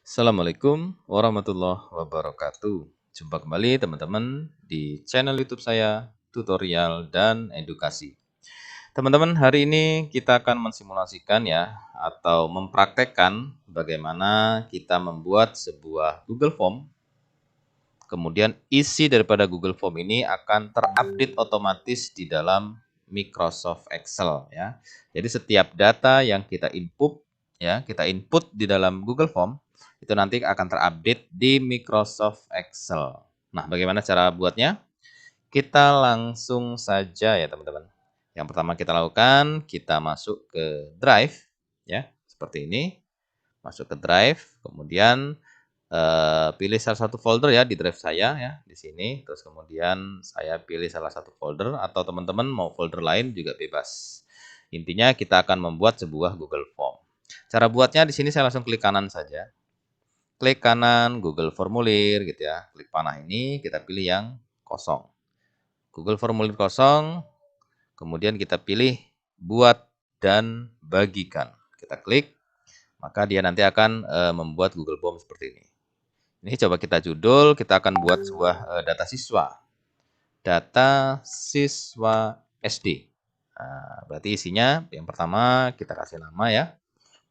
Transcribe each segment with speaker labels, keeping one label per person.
Speaker 1: Assalamualaikum warahmatullahi wabarakatuh. Jumpa kembali teman-teman di channel YouTube saya, tutorial dan edukasi. Teman-teman, hari ini kita akan mensimulasikan ya atau mempraktekkan bagaimana kita membuat sebuah Google Form. Kemudian isi daripada Google Form ini akan terupdate otomatis di dalam Microsoft Excel ya. Jadi setiap data yang kita input di dalam Google Form itu nanti akan terupdate di Microsoft Excel. Nah, bagaimana cara buatnya? Kita langsung saja ya, teman-teman. Yang pertama kita lakukan, kita masuk ke Drive ya, seperti ini. Masuk ke Drive, kemudian pilih salah satu folder ya di drive saya ya di sini. Terus kemudian saya pilih salah satu folder atau teman-teman mau folder lain juga bebas. Intinya kita akan membuat sebuah Google Form. Cara buatnya di sini saya langsung klik kanan saja. Klik kanan Google Formulir gitu ya. Klik panah ini kita pilih yang kosong. Google Formulir kosong. Kemudian kita pilih buat dan bagikan. Kita klik, maka dia nanti akan membuat Google Form seperti ini. Ini coba kita judul, kita akan buat sebuah data siswa. Data siswa SD. Nah, berarti isinya yang pertama kita kasih nama ya.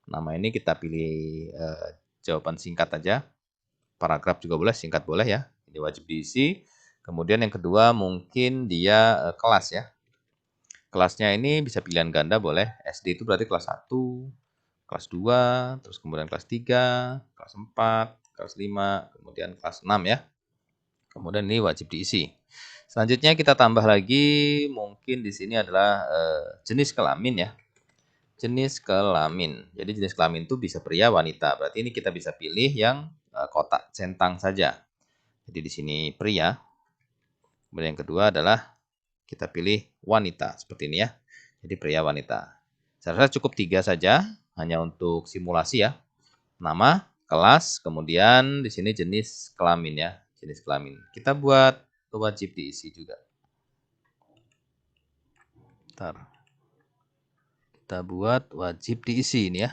Speaker 1: Nama ini kita pilih jawaban singkat aja. Paragraf juga boleh, singkat boleh ya. Ini wajib diisi. Kemudian yang kedua mungkin dia kelas ya. Kelasnya ini bisa pilihan ganda boleh. SD itu berarti kelas 1, kelas 2, terus kemudian kelas 3, kelas 4, kelas 5, kemudian kelas 6 ya. Kemudian ini wajib diisi. Selanjutnya kita tambah lagi, mungkin di sini adalah jenis kelamin ya. Jenis kelamin. Jadi jenis kelamin itu bisa pria, wanita. Berarti ini kita bisa pilih yang kotak centang saja. Jadi di sini pria. Kemudian yang kedua adalah kita pilih wanita seperti ini ya. Jadi pria, wanita. Saya rasa cukup 3 saja, hanya untuk simulasi ya. Nama, kelas, kemudian di sini jenis kelamin ya. Jenis kelamin. Kita buat wajib diisi juga. Bentar. Kita buat wajib diisi ini ya.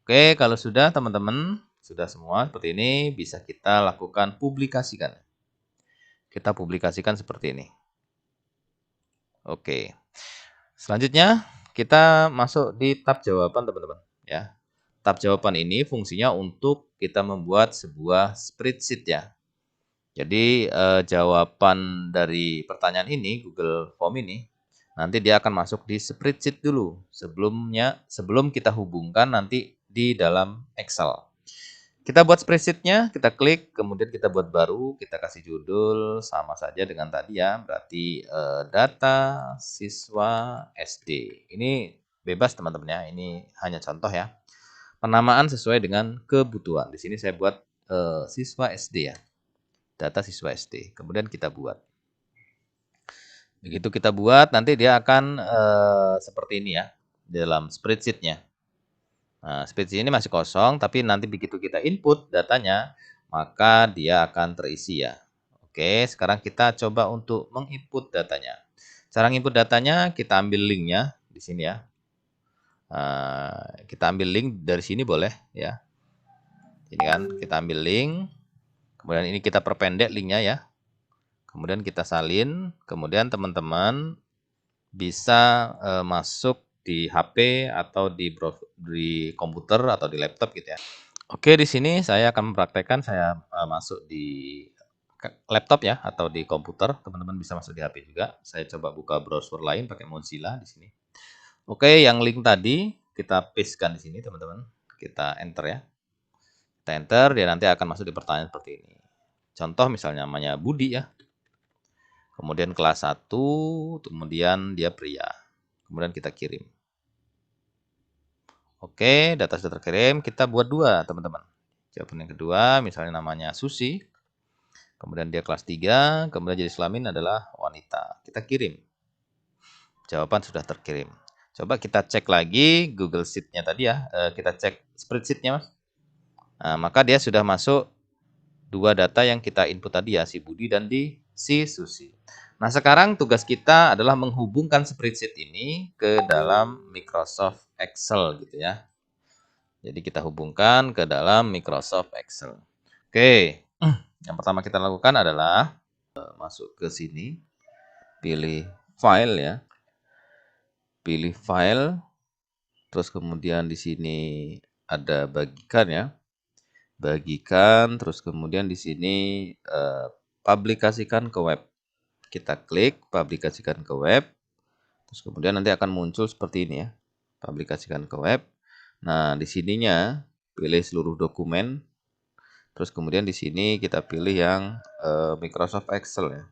Speaker 1: Oke, kalau sudah teman-teman, sudah semua seperti ini, bisa kita lakukan publikasikan. Kita publikasikan seperti ini. Oke. Selanjutnya kita masuk di tab jawaban teman-teman ya. Tab jawaban ini fungsinya untuk kita membuat sebuah spreadsheet ya. Jadi jawaban dari pertanyaan ini, Google Form ini, nanti dia akan masuk di spreadsheet dulu sebelum kita hubungkan nanti di dalam Excel. Kita buat spreadsheet-nya, kita klik, kemudian kita buat baru, kita kasih judul sama saja dengan tadi ya, berarti data siswa SD. Ini bebas teman-teman ya, ini hanya contoh ya. Penamaan sesuai dengan kebutuhan. Di sini saya buat siswa SD ya. Data siswa SD. Kemudian kita buat. Begitu kita buat, nanti dia akan seperti ini ya, dalam spreadsheet-nya. Nah, spreadsheet ini masih kosong, tapi nanti begitu kita input datanya, maka dia akan terisi ya. Oke, sekarang kita coba untuk menginput datanya. Cara input datanya, kita ambil linknya di sini ya. Kita ambil link dari sini boleh ya. Ini kan, kita ambil link. Kemudian ini kita perpendek linknya ya. Kemudian kita salin. Kemudian teman-teman bisa masuk di HP atau di komputer atau di laptop gitu ya. Oke, di sini saya akan mempraktekkan saya masuk di laptop ya atau di komputer. Teman-teman bisa masuk di HP juga. Saya coba buka browser lain pakai Mozilla di sini. Oke, yang link tadi kita pastekan di sini, teman-teman. Kita enter ya. Kita enter, dia nanti akan masuk di pertanyaan seperti ini. Contoh misalnya namanya Budi ya. Kemudian kelas 1, kemudian dia pria. Kemudian kita kirim. Oke, data sudah terkirim. Kita buat 2, teman-teman. Jawaban yang kedua, misalnya namanya Susi. Kemudian dia kelas 3, kemudian jenis kelamin adalah wanita. Kita kirim. Jawaban sudah terkirim. Coba kita cek lagi Google Sheet-nya tadi ya. Kita cek spreadsheet-nya, Mas. Nah, maka dia sudah masuk 2 data yang kita input tadi ya, si Budi dan si Susi. Nah, sekarang tugas kita adalah menghubungkan spreadsheet ini ke dalam Microsoft Excel gitu ya. Jadi kita hubungkan ke dalam Microsoft Excel. Oke, yang pertama kita lakukan adalah masuk ke sini, pilih file ya. Pilih file, terus kemudian di sini ada bagikan ya. Bagikan, terus kemudian di sini publikasikan ke web. Kita klik publikasikan ke web. Terus kemudian nanti akan muncul seperti ini ya. Publikasikan ke web. Nah, di sininya pilih seluruh dokumen. Terus kemudian di sini kita pilih yang Microsoft Excel ya.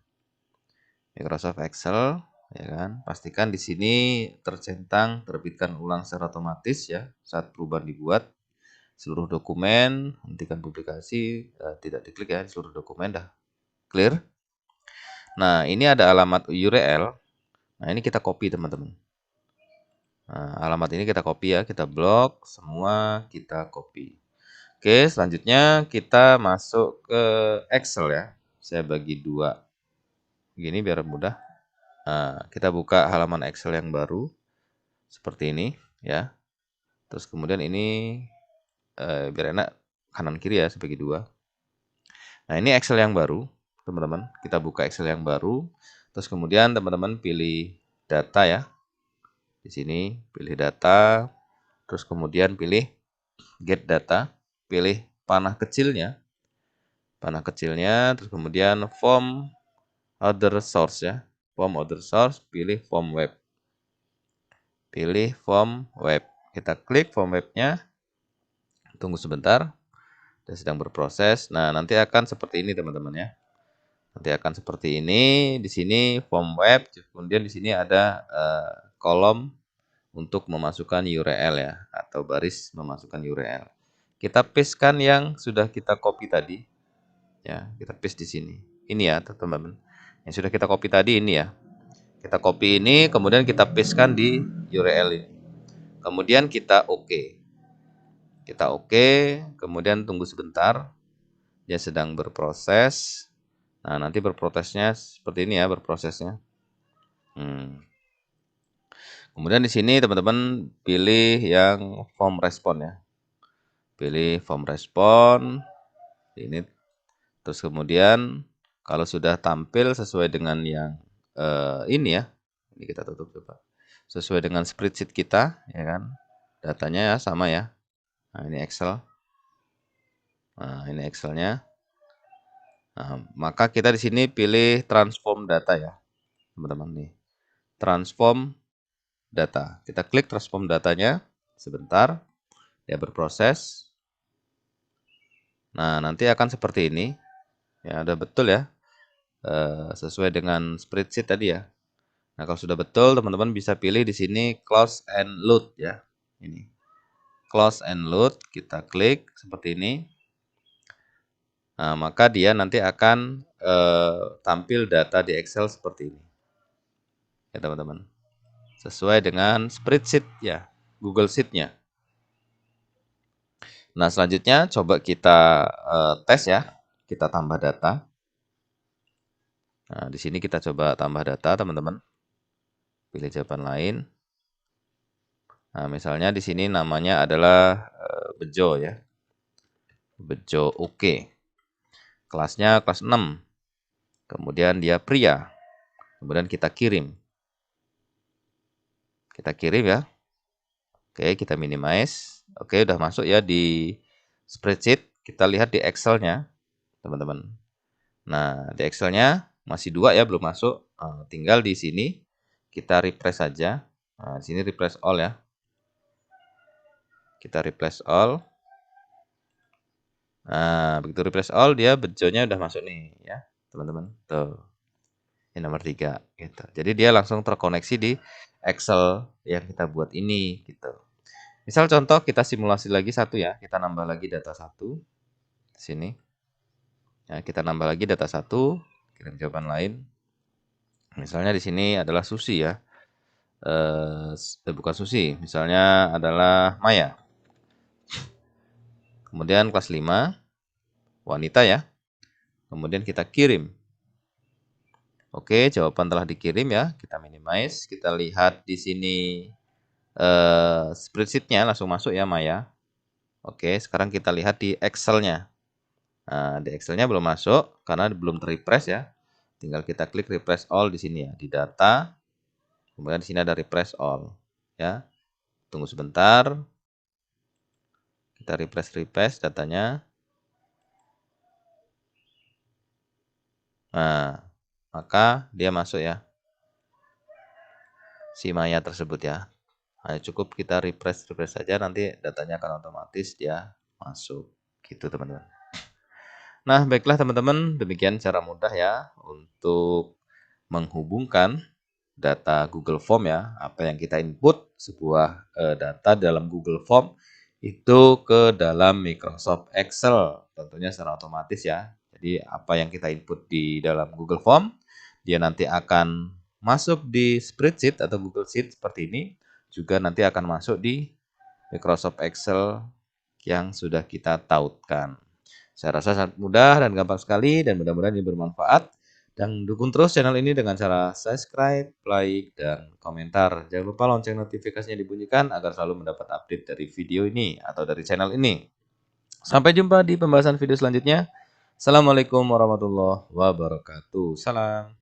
Speaker 1: Microsoft Excel ya kan. Pastikan di sini tercentang terbitkan ulang secara otomatis ya saat perubahan dibuat. Seluruh dokumen, hentikan publikasi, tidak diklik ya, seluruh dokumen dah clear. Nah, ini ada alamat URL. Nah, ini kita copy teman-teman. Nah, alamat ini kita copy ya, kita blok, semua kita copy. Oke, selanjutnya kita masuk ke Excel ya. Saya bagi dua. Gini biar mudah. Nah, kita buka halaman Excel yang baru. Seperti ini ya. Terus kemudian ini biar enak kanan kiri ya, saya bagi dua. Nah, ini Excel yang baru, teman-teman. Kita buka Excel yang baru. Terus kemudian teman-teman pilih data ya. Di sini pilih data, terus kemudian pilih get data, pilih panah kecilnya. Panah kecilnya, terus kemudian form other source ya. Form other source, pilih form web. Pilih form web. Kita klik form webnya. Tunggu sebentar. Dia sedang berproses. Nah, nanti akan seperti ini teman-teman ya. Nanti akan seperti ini. Di sini form web, kemudian di sini ada kolom untuk memasukkan URL ya, atau baris memasukkan URL. Kita pastekan yang sudah kita copy tadi. Ya, kita paste di sini. Ini ya, teman-teman. Yang sudah kita copy tadi ini ya. Kita copy ini, kemudian kita pastekan di URL ini. Kemudian kita OK. Kita OK, kemudian tunggu sebentar. Dia sedang berproses. Nah, nanti berprosesnya seperti ini ya, berprosesnya. Kemudian di sini teman-teman pilih yang form respon ya. Pilih form respon. Ini terus kemudian kalau sudah tampil sesuai dengan yang ini ya. Ini kita tutup coba. Sesuai dengan spreadsheet kita ya kan. Datanya ya sama ya. Nah, ini Excel. Nah, ini Excelnya. Nah, maka kita di sini pilih transform data ya. Teman-teman nih. Transform data. Kita klik transform datanya sebentar. Dia berproses. Nah, nanti akan seperti ini. Ya, udah betul ya. Sesuai dengan spreadsheet tadi ya. Nah, kalau sudah betul, teman-teman bisa pilih di sini close and load ya. Ini. Close and load, kita klik seperti ini. Nah, maka dia nanti akan tampil data di Excel seperti ini. Ya, teman-teman. Sesuai dengan spreadsheet ya, Google Sheet-nya. Nah, selanjutnya coba kita tes ya. Kita tambah data. Nah, di sini kita coba tambah data, teman-teman. Pilih jawaban lain. Nah, misalnya di sini namanya adalah Bejo ya. Bejo oke. Kelasnya kelas 6. Kemudian dia pria. Kemudian kita kirim. Kita kirim ya. Oke, kita minimize. Oke, udah masuk ya di spreadsheet. Kita lihat di Excel-nya, teman-teman. Nah, di Excel-nya masih 2 ya, belum masuk. Tinggal di sini kita refresh saja. Nah, di sini refresh all ya. Kita refresh all. Nah, begitu refresh all dia bejonya udah masuk nih ya, teman-teman. Tuh. Ini nomor 3 gitu. Jadi dia langsung terkoneksi di Excel yang kita buat ini gitu. Misal contoh kita simulasi lagi satu ya, kita nambah lagi data 1 di sini. Ya, kita nambah lagi data 1, kirim jawaban lain. Misalnya di sini adalah Susi ya. Bukan Susi, misalnya adalah Maya. Kemudian kelas 5, wanita ya. Kemudian kita kirim. Oke, jawaban telah dikirim ya. Kita minimize, kita lihat di sini spreadsheet-nya langsung masuk ya Maya. Oke, sekarang kita lihat di Excel-nya. Nah, di Excel-nya belum masuk karena belum ter-refresh ya. Tinggal kita klik refresh all di sini ya, di data. Kemudian di sini ada refresh all ya. Tunggu sebentar. Kita refresh datanya. Nah, maka dia masuk ya. Si Maya tersebut ya. Hanya cukup kita refresh saja, nanti datanya akan otomatis dia masuk. Gitu teman-teman. Nah, baiklah teman-teman, demikian cara mudah ya untuk menghubungkan data Google Form ya, apa yang kita input sebuah data dalam Google Form itu ke dalam Microsoft Excel, tentunya secara otomatis ya. Jadi apa yang kita input di dalam Google Form, dia nanti akan masuk di spreadsheet atau Google Sheet seperti ini, juga nanti akan masuk di Microsoft Excel yang sudah kita tautkan. Saya rasa sangat mudah dan gampang sekali dan mudah-mudahan ini bermanfaat. Dan dukung terus channel ini dengan cara subscribe, like, dan komentar. Jangan lupa lonceng notifikasinya dibunyikan agar selalu mendapat update dari video ini atau dari channel ini. Sampai jumpa di pembahasan video selanjutnya. Assalamualaikum warahmatullahi wabarakatuh. Salam.